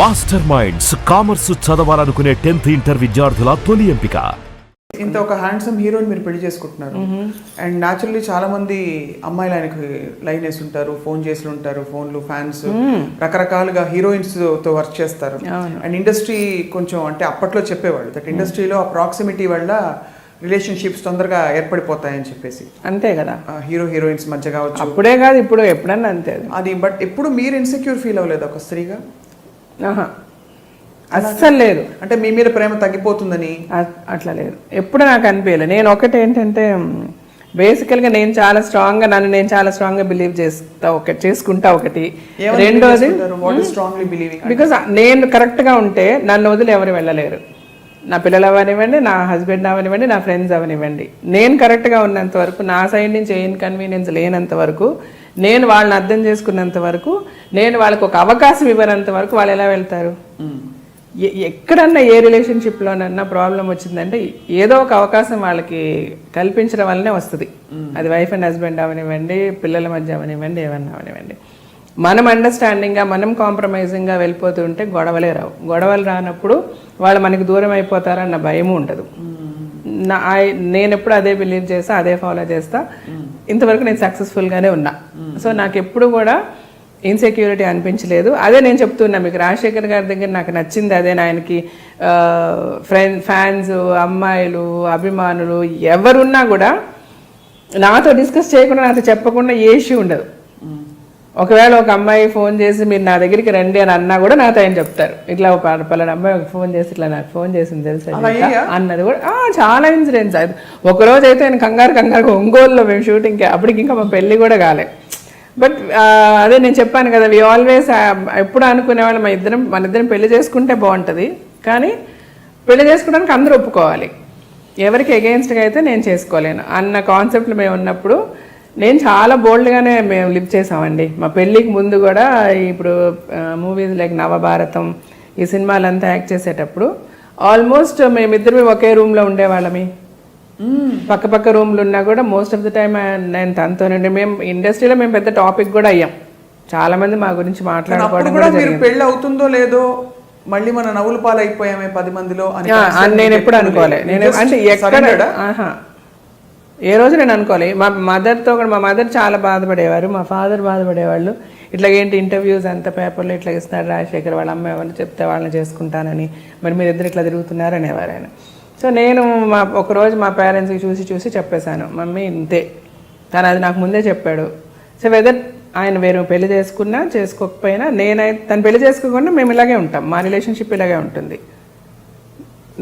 Master minds commerce చదవాలనుకునే 10th inter విద్యార్థుల తొలి ఎంపిక. ఇంత ఒక హ్యాండ్సమ్ హీరోని మీరు పెళ్లి చేసుకుంటున్నారు అండ్ న్యాచురల్లీ చాలా మంది అమ్మాయిలు ఆయనకి లైన్ వేసి ఉంటారు, ఫోన్ చేసి ఉంటారు, ఫోన్లు ఫ్యాన్స్ రకరకాలుగా హీరోయిన్స్ తో వర్క్ చేస్తారు. అండ్ ఇండస్ట్రీ కొంచెం అంటే అప్పట్లో చెప్పేవాళ్ళు దట్ ఇండస్ట్రీలో ఆ ప్రాక్సిమిటీ వల్ల రిలేషన్షిప్స్ తొందరగా ఏర్పడిపోతాయని చెప్పేసి. అంతే కదా, హీరో హీరోయిన్స్ మధ్య కావచ్చు. అప్పుడే కాదు ఇప్పుడు ఎప్పుడన్నా అంతే అది. బట్ ఎప్పుడు మీరు ఇన్సెక్యూర్ ఫీల్ అవ్వలేదు ఒక స్త్రీగా? అస్సలు లేదు. అంటే మీ మీద ప్రేమ తగ్గిపోతుందని అట్లా లేదు, ఎప్పుడు నాకు అనిపించలేదు. నేను ఒకటి ఏంటంటే బేసికల్గా నేను చాలా స్ట్రాంగ్గా నేను చాలా స్ట్రాంగ్గా బిలీవ్ చేసుకుంటా ఒకటి. రెండోది బికాస్ నేను కరెక్ట్గా ఉంటే నన్ను వదిలి ఎవరు వెళ్ళలేరు. నా పిల్లలు అవనివ్వండి, నా హస్బెండ్ అవనివ్వండి, నా ఫ్రెండ్స్ అవనివ్వండి. నేను కరెక్ట్గా ఉన్నంత వరకు, నా సైడ్ నుంచి ఏ ఇన్కన్వీనియన్స్ లేనంత వరకు, నేను వాళ్ళని అర్థం చేసుకున్నంత వరకు, నేను వాళ్ళకి ఒక అవకాశం ఇవ్వనంత వరకు వాళ్ళు ఎలా వెళ్తారు? ఎక్కడన్నా ఏ రిలేషన్షిప్లోనన్నా ప్రాబ్లం వచ్చిందంటే ఏదో ఒక అవకాశం వాళ్ళకి కల్పించడం వల్లనే వస్తుంది. అది వైఫ్ అండ్ హస్బెండ్ అవనివ్వండి, పిల్లల మధ్య అవనివ్వండి, ఏమన్నా అవనివ్వండి. మనం అండర్స్టాండింగ్గా, మనం కాంప్రమైజింగ్గా వెళ్ళిపోతుంటే గొడవలే రావు. గొడవలు రానప్పుడు వాళ్ళు మనకి దూరం అయిపోతారన్న భయము ఉండదు. నేను ఎప్పుడు అదే బిలీవ్ చేస్తా, అదే ఫాలో చేస్తా. ఇంతవరకు నేను సక్సెస్ఫుల్గానే ఉన్నా. సో నాకు ఎప్పుడు కూడా ఇన్సెక్యూరిటీ అనిపించలేదు. అదే నేను చెప్తున్నా మీకు, రాజశేఖర్ గారి దగ్గర నాకు నచ్చింది అదే. ఆయనకి ఫ్యాన్స్, అమ్మాయిలు, అభిమానులు ఎవరున్నా కూడా నాతో డిస్కస్ చేయకుండా, నాతో చెప్పకుండా ఏ ఇష్యూ ఉండదు. ఒకవేళ ఒక అమ్మాయి ఫోన్ చేసి మీరు నా దగ్గరికి రండి అని అన్నా కూడా నాతో ఆయన చెప్తారు. ఇట్లా పలానా అమ్మాయి ఒక ఫోన్ చేసి ఇట్లా నాకు ఫోన్ చేసింది తెలుసా అన్నది కూడా. చాలా ఇన్సిడెంట్స్. అది ఒకరోజు అయితే ఆయన కంగారు ఒంగోలులో మేము షూటింగ్కి, అప్పటికి ఇంకా మా పెళ్ళి కూడా కాలే. బట్ అదే నేను చెప్పాను కదా, వి ఆల్వేస్ ఎప్పుడు అనుకునేవాళ్ళు మన ఇద్దరం పెళ్లి చేసుకుంటే బాగుంటుంది, కానీ పెళ్లి చేసుకోవడానికి అందరూ ఒప్పుకోవాలి. ఎవరికి ఎగెయిన్స్ట్గా అయితే నేను చేసుకోలేను అన్న కాన్సెప్ట్లో మేము ఉన్నప్పుడు నేను చాలా బోల్డ్గానే మేము లివ్ చేసామండి. మా పెళ్ళికి ముందు కూడా ఇప్పుడు మూవీస్ లైక్ నవభారతం, ఈ సినిమాలంతా యాక్ట్ చేసేటప్పుడు ఆల్మోస్ట్ మేమిద్దరు ఒకే రూమ్లో ఉండేవాళ్ళమి. పక్క రూమ్లు ఉన్నా కూడా మోస్ట్ ఆఫ్ ద టైమ్ నేను తనతోనండి. మేము ఇండస్ట్రీలో మేము పెద్ద టాపిక్ కూడా అయ్యాం. చాలా మంది మా గురించి మాట్లాడుకోవడం కూడా జరిగింది. పెళ్ళి అవుతుందో లేదో మళ్ళీ మన నవ్వుల పాలు అయిపోయామే 10 మందిలో అని నేను ఎప్పుడు అనుకోలే. నేను అంటే ఎక్కడ ఏ రోజు నేను అనుకోలే. మా మదర్తో కూడా, మా మదర్ చాలా బాధపడేవారు, మా ఫాదర్ బాధపడేవాళ్ళు. ఇట్లా ఏంటి ఇంటర్వ్యూస్ అంత పేపర్లో ఇట్లా ఇస్తున్నారు రాజశేఖర్, వాళ్ళ అమ్మాయి వాళ్ళు చెప్తే వాళ్ళని చేసుకుంటానని, మరి మీరు ఇద్దరు ఇట్లా తిరుగుతున్నారు అనేవారు ఆయన. సో నేను ఒకరోజు మా పేరెంట్స్కి చూసి చెప్పేశాను, మమ్మీ ఇంతే. తను అది నాకు ముందే చెప్పాడు. సో వెదర్ ఆయన వేరే పెళ్లి చేసుకున్నా చేసుకోకపోయినా, నేనైతే తను పెళ్లి చేసుకోకుండా మేము ఇలాగే ఉంటాం, మా రిలేషన్షిప్ ఇలాగే ఉంటుంది.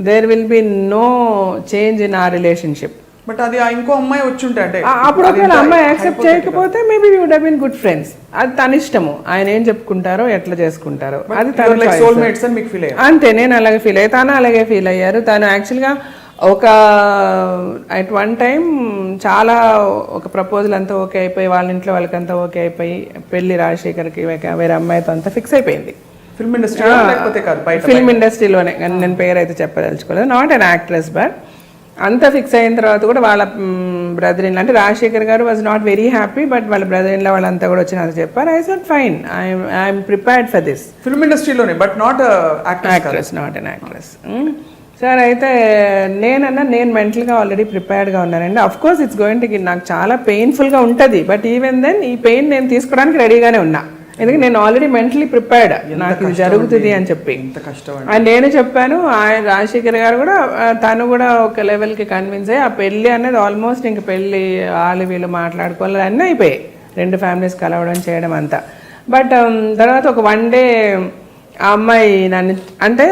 There will be no change in ఆ రిలేషన్షిప్. బట్ అది ఇంకో అమ్మాయి వచ్చి ఉంటే అంటే అప్పుడు ఒకవేళ అమ్మాయి యాక్సెప్ట్ చేయకపోతే maybe we would have been good friends. అది తన ఇష్టము, ఆయన ఏం చెప్పుకుంటారో ఎట్లా చేసుకుంటారో అది తన సోల్మేట్స్ అని మీకు ఫీల్ అయ్యారు. అంతే, నేను అలాగే ఫీల్ అయ్యి, తను అలాగే ఫీల్ అయ్యారు. తను యాక్చువల్గా అట్ వన్ టైం చాలా ఒక ప్రపోజల్ అంతా ఓకే అయిపోయి, వాళ్ళ ఇంట్లో వాళ్ళకంతా ఓకే అయిపోయి, పెళ్లి రాజశేఖర్కి వేరే అమ్మాయితో అంతా ఫిక్స్ అయిపోయింది. ఫిల్మ్ ఇండస్ట్రీలోనే, నేను పేరు అయితే చెప్పదలుచుకోలేదు, నాట్ అన్ యాక్ట్రెస్. బట్ అంతా ఫిక్స్ అయిన తర్వాత కూడా వాళ్ళ బ్రదర్ ఇన్ లా, అంటే రాజశేఖర్ గారు was not very happy, but వాళ్ళ బ్రదర్ ఇన్ లా వాళ్ళంతా కూడా వచ్చి నాకు చెప్పారు. I said fine, I'm prepared for this. Film ఇండస్ట్రీలోనే, but not actress, not an actress. Sir అయితే నేను మెంటల్గా ఆల్రెడీ ప్రిపేర్డ్గా ఉన్నానండి. Of course it's going to, నాకు చాలా పెయిన్ఫుల్గా ఉంటుంది, బట్ ఈవెన్ దెన్ ఈ పెయిన్ నేను తీసుకోవడానికి రెడీగానే ఉన్నా. ఎందుకంటే నేను ఆల్రెడీ మెంటలీ ప్రిపేర్డ్, నాకు ఇది జరుగుతుంది అని చెప్పి. అండ్ నేను చెప్పాను, ఆయన రాజశేఖర్ గారు కూడా, తను కూడా ఒక లెవెల్కి కన్విన్స్ అయ్యి, ఆ పెళ్ళి అనేది ఆల్మోస్ట్ ఇంక పెళ్ళి వాళ్ళు వీళ్ళు మాట్లాడుకోవాలి అన్నీ అయిపోయాయి, 2 ఫ్యామిలీస్ కలవడం చేయడం అంతా. బట్ తర్వాత ఒక 1 డే ఆ అమ్మాయి నన్ను, అంటే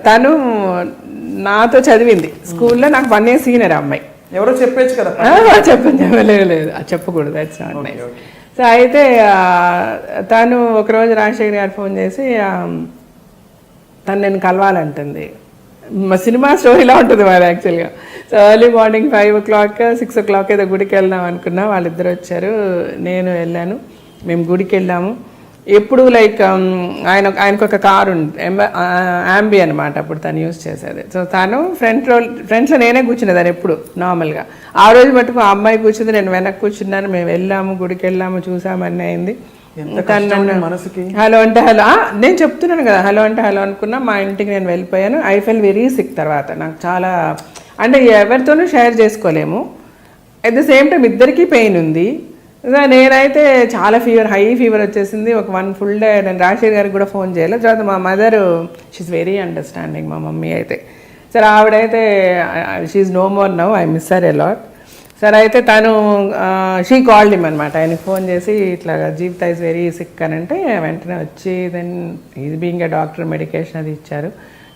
తను నాతో చదివింది స్కూల్లో, నాకు 1 year సీనియర్ అమ్మాయి. ఎవరో చెప్పచ్చు కదా? చెప్పలేదు, చెప్పకూడదు, దట్స్ నాట్ నైస్. సో అయితే తను ఒకరోజు రాజశేఖర్ గారు ఫోన్ చేసి తను నేను కలవాలంటుంది. మా సినిమా స్టోరీలా ఉంటుంది మరి యాక్చువల్గా. So early morning 5 o'clock 6 o'clock ఏదో గుడికి వెళ్దాం అనుకున్నా. వాళ్ళిద్దరు వచ్చారు, నేను వెళ్ళాను. మేము గుడికి వెళ్ళాము. ఎప్పుడు లైక్ ఆయనకు ఒక కారు ఉంది, యాంబీ అనమాట, అప్పుడు తను యూజ్ చేసేది. సో తను ఫ్రంట్లో నేనే కూర్చునేదాన్ని ఎప్పుడు నార్మల్గా. ఆ రోజు మటుకు ఆ అమ్మాయి కూర్చుంది, నేను వెనక్కి కూర్చున్నాను. మేము వెళ్ళాము, గుడికి వెళ్ళాము, చూసాము, అన్నీ అయింది. ఎంత కష్టం అండి మనసుకి. హలో అంటే హలో, నేను చెప్తున్నాను కదా, హలో అంటే హలో అనుకున్నా. మా ఇంటికి నేను వెళ్ళిపోయాను. I fell very sick. తర్వాత నాకు చాలా, అంటే ఎవరితోనూ షేర్ చేసుకోలేము. అట్ ద సేమ్ టైం ఇద్దరికీ పెయిన్ ఉంది. నేనైతే చాలా ఫీవర్, హై ఫీవర్ వచ్చేసింది. ఒక 1 full day నేను రాజశేఖర్ గారికి కూడా ఫోన్ చేయలేదు. తర్వాత మా మదర్, షీఈ్ వెరీ అండర్స్టాండింగ్, మా మమ్మీ అయితే. సరే ఆవిడైతే she's no more now, I miss her a lot. సరే అయితే తను షీ కాల్డ్ హిమ్ అనమాట. ఆయనకి ఫోన్ చేసి ఇట్లా జీవిత ఈజ్ వెరీ సిక్ అని అంటే వెంటనే వచ్చి then is being a doctor medication అది ఇచ్చారు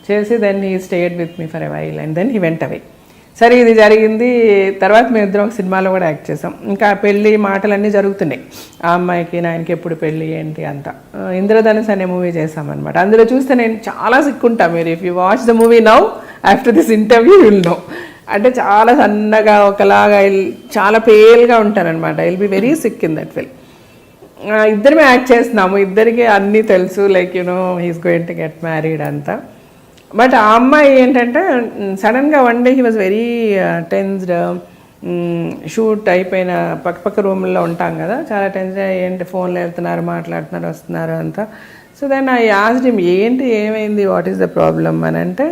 చేసి, then he stayed with me for a while and then he went away. సరే ఇది జరిగింది. తర్వాత మేము ఇద్దరం ఒక సినిమాలో కూడా యాక్ట్ చేసాం. ఇంకా పెళ్ళి మాటలన్నీ జరుగుతున్నాయి. ఆ అమ్మాయికి నాయనకి ఎప్పుడు పెళ్ళి ఏంటి అంతా. ఇంద్రధనుస్ అనే మూవీ చేసామన్నమాట. అందులో చూస్తే నేను చాలా సిక్కుంటా. మీరు if you watch the movie now after this interview will know. అంటే చాలా సన్నగా ఒకలాగా చాలా పేల్గా ఉంటానన్నమాట. I will be very sick in that film. ఇద్దరమే యాక్ట్ చేస్తున్నాము, ఇద్దరికి అన్నీ తెలుసు, like you know he's going to get married అంతా. బట్ ఆ అమ్మాయి ఏంటంటే సడన్గా one day he was very tensed. Shoot అయిపోయిన పక్క రూమ్లో ఉంటాం కదా, చాలా టెన్షన్. ఏంటి ఫోన్లో వెళ్తున్నారు, మాట్లాడుతున్నారు, వస్తున్నారు అంతా. So then I asked him, ఏంటి ఏమైంది, వాట్ ఈస్ ద ప్రాబ్లమ్ అని అంటే,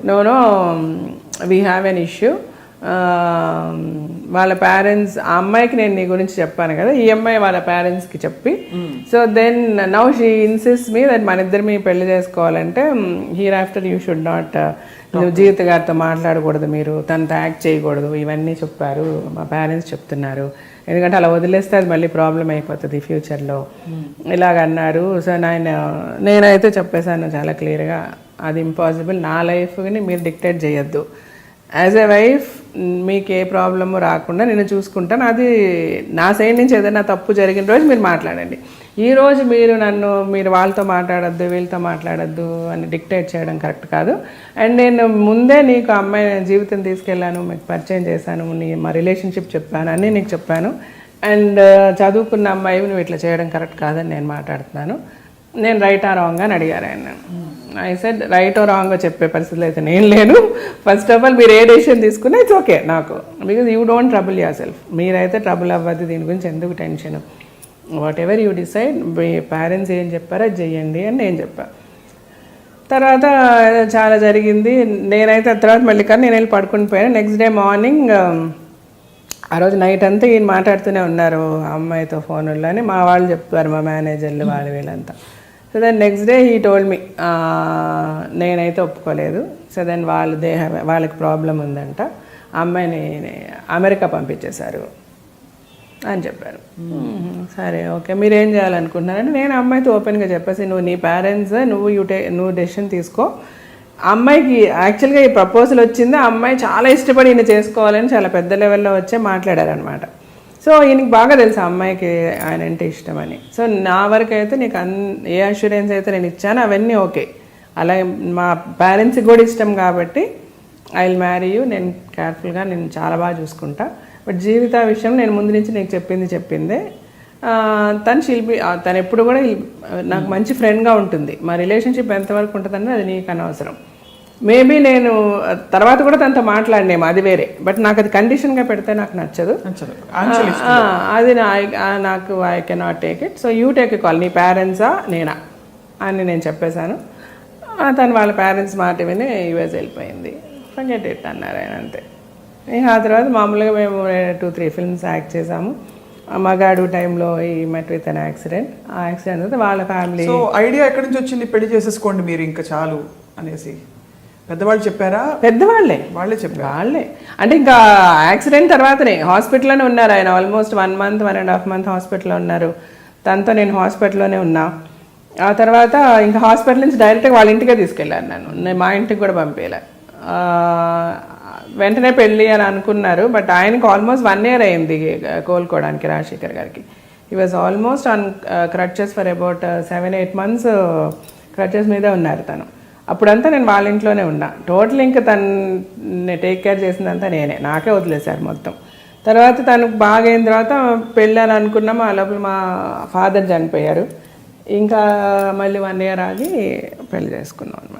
no we have an issue. వాళ్ళ పేరెంట్స్, ఆ అమ్మాయికి నేను నీ గురించి చెప్పాను కదా, ఈ అమ్మాయి వాళ్ళ పేరెంట్స్కి చెప్పి, so then now she insist me that మన ఇద్దరు మీ పెళ్లి చేసుకోవాలంటే here after you should not, నువ్వు జీవిత గారితో మాట్లాడకూడదు, మీరు తనతో యాక్ట్ చేయకూడదు, ఇవన్నీ చెప్పారు మా పేరెంట్స్ చెప్తున్నారు. ఎందుకంటే అలా వదిలేస్తే అది మళ్ళీ ప్రాబ్లం అయిపోతుంది ఫ్యూచర్లో ఇలాగన్నారు. సో నేనైతే చెప్పేశాను చాలా క్లియర్గా, అది ఇంపాసిబుల్, నా లైఫ్ని మీరు డిక్టేట్ చేయొద్దు. యాజ్ ఎ వైఫ్ మీకు ఏ ప్రాబ్లము రాకుండా నేను చూసుకుంటాను. అది నా సైడ్ నుంచి ఏదైనా తప్పు జరిగిన రోజు మీరు మాట్లాడండి. ఈరోజు మీరు వాళ్ళతో మాట్లాడద్దు, వీళ్ళతో మాట్లాడద్దు అని డిక్టేట్ చేయడం కరెక్ట్ కాదు. అండ్ నేను ముందే నీకు అమ్మాయి జీవితం తీసుకెళ్ళాను, మీకు పరిచయం చేశాను, మా రిలేషన్షిప్ చెప్పాను, అన్నీ నీకు చెప్పాను. అండ్ చదువుకున్న అమ్మాయి నువ్వు ఇట్లా చేయడం కరెక్ట్ కాదని నేను మాట్లాడుతున్నాను. నేను రైటా రాంగ్ అని అడిగారు ఆయన. I said right or wrong చెప్పే పరిస్థితులు అయితే నేను లేను. ఫస్ట్ ఆఫ్ ఆల్ మీరు ఏ డెసిషన్ తీసుకున్నా ఇట్స్ ఓకే నాకు, because you don't trouble yourself. మీరైతే ట్రబుల్ అవ్వద్దు, దీని గురించి ఎందుకు tension. Whatever you decide, మీ పేరెంట్స్ ఏం చెప్పారో అది చెయ్యండి అని నేను చెప్పాను. తర్వాత చాలా జరిగింది. నేనైతే తర్వాత మళ్ళీ కానీ నేను వెళ్ళి పడుకుని పోయాను. నెక్స్ట్ డే మార్నింగ్, ఆ రోజు నైట్ అంతా ఈయన మాట్లాడుతూనే ఉన్నారు ఆ అమ్మాయితో ఫోన్లో అని మా వాళ్ళు చెప్తారు, మా మేనేజర్లు వాళ్ళు వీళ్ళంతా. So then next day he told me, నేనైతే ఒప్పుకోలేదు. సో దెన్ వాళ్ళకి ప్రాబ్లం ఉందంట, అమ్మాయిని అమెరికా పంపించేశారు అని చెప్పారు. సరే ఓకే, మీరు ఏం చేయాలనుకుంటున్నారంటే నేను అమ్మాయితో ఓపెన్గా చెప్పేసి, నువ్వు నీ పేరెంట్స్ నువ్వు డెసిషన్ తీసుకో. అమ్మాయికి యాక్చువల్గా ఈ ప్రపోజల్ వచ్చింది, ఆ అమ్మాయి చాలా ఇష్టపడి ఈయన చేసుకోవాలని చాలా పెద్ద లెవెల్లో వచ్చే మాట్లాడారనమాట. సో ఈయనకి బాగా తెలుసు ఆ అమ్మాయికి ఆయన అంటే ఇష్టమని. సో నా వరకు అయితే నీకు ఏ అష్యూరెన్స్ అయితే నేను ఇచ్చానో అవన్నీ ఓకే. అలాగే మా పేరెంట్స్కి కూడా ఇష్టం కాబట్టి ఐ విల్ మ్యారీ యూ, నేను కేర్ఫుల్గా నేను చాలా బాగా చూసుకుంటా. బట్ జీవిత విషయం నేను ముందు నుంచి నీకు చెప్పిందే. తను ఎప్పుడు కూడా నాకు మంచి ఫ్రెండ్గా ఉంటుంది. మా రిలేషన్షిప్ ఎంతవరకు ఉంటుందని అది నీకు అనవసరం. మేబీ నేను తర్వాత కూడా తనతో మాట్లాడినేమో, అది వేరే. బట్ నాకు అది కండిషన్గా పెడితే నాకు నచ్చదు. అది నాకు I cannot take it. So you take a call, నీ పేరెంట్సా నేనా అని నేను చెప్పేశాను. తను వాళ్ళ పేరెంట్స్ మాట విని యూఎస్ వెళ్ళిపోయింది. ఫర్గెట్ ఇట్ అన్నారు ఆయన, అంతే. ఆ తర్వాత మామూలుగా మేము 2-3 ఫిల్మ్స్ యాక్ట్ చేసాము. మగాడు టైంలో ఈ మెట్ విత్ అన్ యాక్సిడెంట్. ఆ యాక్సిడెంట్ అయితే వాళ్ళ ఫ్యామిలీ. సో ఐడియా ఎక్కడి నుంచి వచ్చింది, పెళ్లి చేసేసుకోండి మీరు ఇంకా చాలు అనేసి? పెద్దవాళ్ళు చెప్పారా? వాళ్ళే చెప్పారు. వాళ్ళే అంటే ఇంకా యాక్సిడెంట్ తర్వాతనే హాస్పిటల్లోనే ఉన్నారు ఆయన. ఆల్మోస్ట్ 1 month 1.5 month హాస్పిటల్లో ఉన్నారు. తనతో నేను హాస్పిటల్లోనే ఉన్నా. ఆ తర్వాత ఇంకా హాస్పిటల్ నుంచి డైరెక్ట్గా వాళ్ళ ఇంటికే తీసుకెళ్ళాను. నేను మా ఇంటికి కూడా పంపేలా. వెంటనే పెళ్ళి అని అనుకున్నారు. బట్ ఆయనకు ఆల్మోస్ట్ 1 year అయింది కోలుకోవడానికి, రాజశేఖర్ గారికి. He was almost on crutches for about 7-8 months crutches మీదే ఉన్నారు తను. అప్పుడంతా నేను వాళ్ళ ఇంట్లోనే ఉన్నా. టోటల్ ఇంకా తను టేక్ కేర్ చేసిందంతా నేనే, నాకే వదిలేశారు మొత్తం. తర్వాత తనకు బాగా అయిన తర్వాత పెళ్ళి అని అనుకున్నాము. ఆ లోపల మా ఫాదర్ చనిపోయారు. ఇంకా మళ్ళీ 1 year ఆగి పెళ్లి చేసుకున్నాం అనమాట.